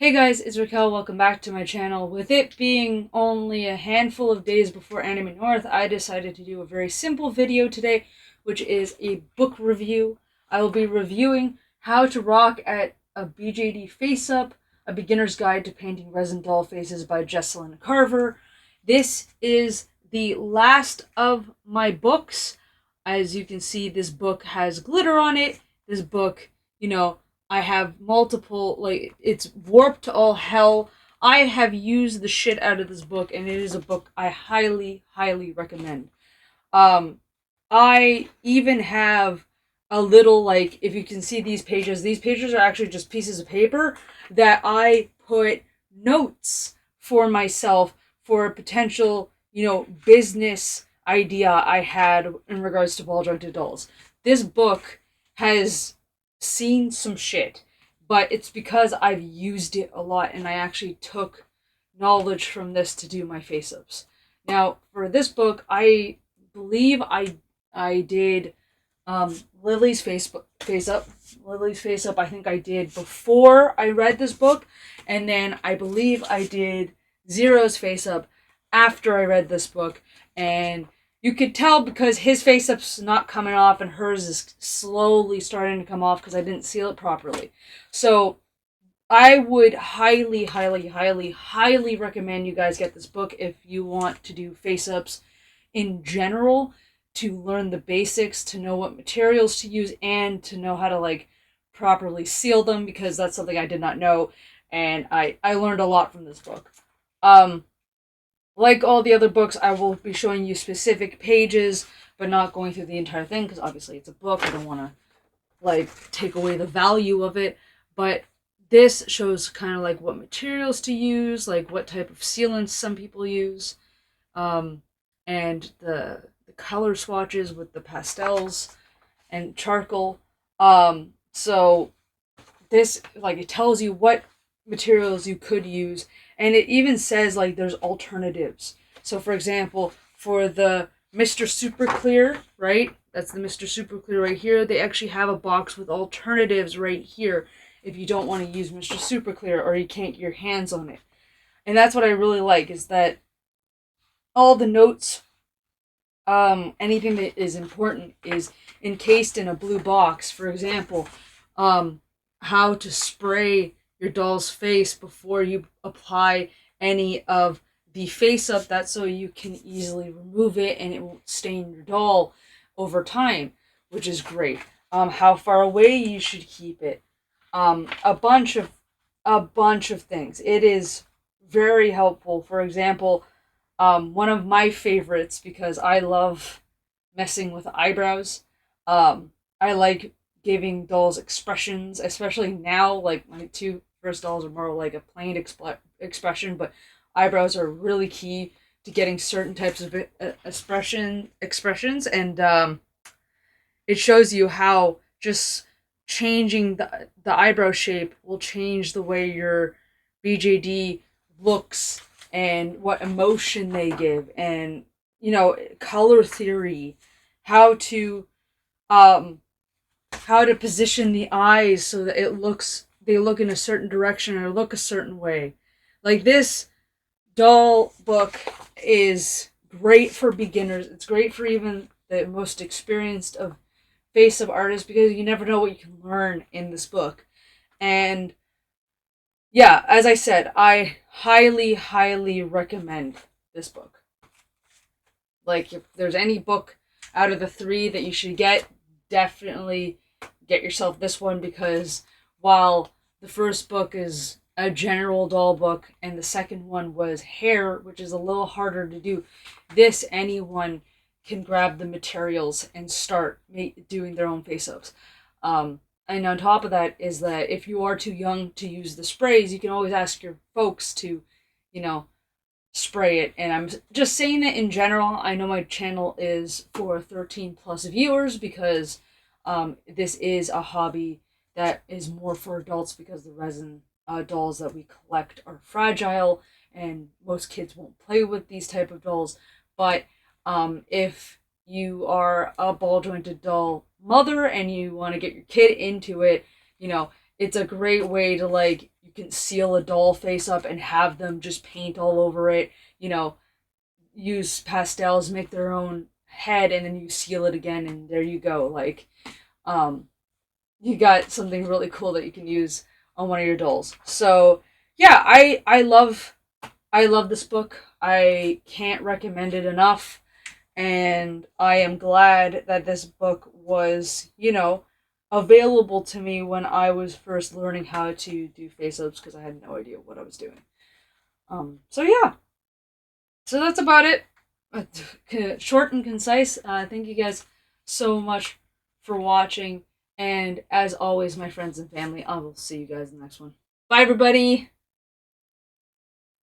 Hey guys, it's Raquel. Welcome back to my channel. With it being only a handful of days before Anime North, I decided to do a very simple video today, which is a book review. I will be reviewing How to Rock at a BJD Face Up, A Beginner's Guide to Painting Resin Doll Faces by Jessalyn Carver. This is the last of my books. As you can see, this book has glitter on it. This book, I have multiple, it's warped to all hell. I have used the shit out of this book, and it is a book I highly, highly recommend. I even have a little, if you can see these pages are actually just pieces of paper that I put notes for myself for a potential, business idea I had in regards to ball jointed dolls. This book has seen some shit, but it's because I've used it a lot and I actually took knowledge from this to do my face ups. Now, for this book, I believe I did Lily's face up. Lily's face up. I think I did before I read this book, and then I believe I did Zero's face up after I read this book, and you could tell because his face up's not coming off and hers is slowly starting to come off because I didn't seal it properly. So I would highly, highly, highly, highly recommend you guys get this book if you want to do face ups in general, to learn the basics, to know what materials to use, and to know how to properly seal them, because that's something I did not know, and I learned a lot from this book. Like all the other books, I will be showing you specific pages, but not going through the entire thing, because obviously it's a book. I don't want to, take away the value of it. But this shows kind of, what materials to use, what type of sealants some people use, and the color swatches with the pastels and charcoal. So this, it tells you what materials you could use, and it even says there's alternatives. So for example, for the Mr. Super Clear, right, that's the Mr. Super Clear right here, they actually have a box with alternatives right here if you don't want to use Mr. Super Clear or you can't get your hands on it. And that's what I really like, is that all the notes, anything that is important is encased in a blue box. For example, how to spray your doll's face before you apply any of the face up, that's so you can easily remove it and it won't stain your doll over time, which is great. How far away you should keep it. A bunch of things. It is very helpful. For example, one of my favorites, because I love messing with eyebrows. I like giving dolls expressions, especially now. Like, my two first dolls are more like a plain expression, but eyebrows are really key to getting certain types of expressions, and it shows you how just changing the eyebrow shape will change the way your BJD looks and what emotion they give, and color theory, how to um how to position the eyes so that they look in a certain direction or look a certain way. Like, this doll book is great for beginners. It's great for even the most experienced of face of artists, because you never know what you can learn in this book. And yeah, as I said, I highly, highly recommend this book. If there's any book out of the three that you should get, definitely get yourself this one, because while the first book is a general doll book and the second one was hair, which is a little harder to do, this anyone can grab the materials and start doing their own face-ups. And on top of that is that if you are too young to use the sprays, you can always ask your folks to, spray it. And I'm just saying that in general. I know my channel is for 13 plus viewers, because this is a hobby that is more for adults, because the resin dolls that we collect are fragile and most kids won't play with these type of dolls. But if you are a ball jointed doll mother and you want to get your kid into it, it's a great way to, you can seal a doll face up and have them just paint all over it, you know, use pastels, make their own head, and then you seal it again, and there you go. Like, you got something really cool that you can use on one of your dolls. So yeah, I love this book. I can't recommend it enough, and I am glad that this book was, you know, available to me when I was first learning how to do face-ups, because I had no idea what I was doing. So yeah, so that's about it. Short and concise. Thank you guys so much for watching. And as always, my friends and family, I will see you guys in the next one. Bye, everybody!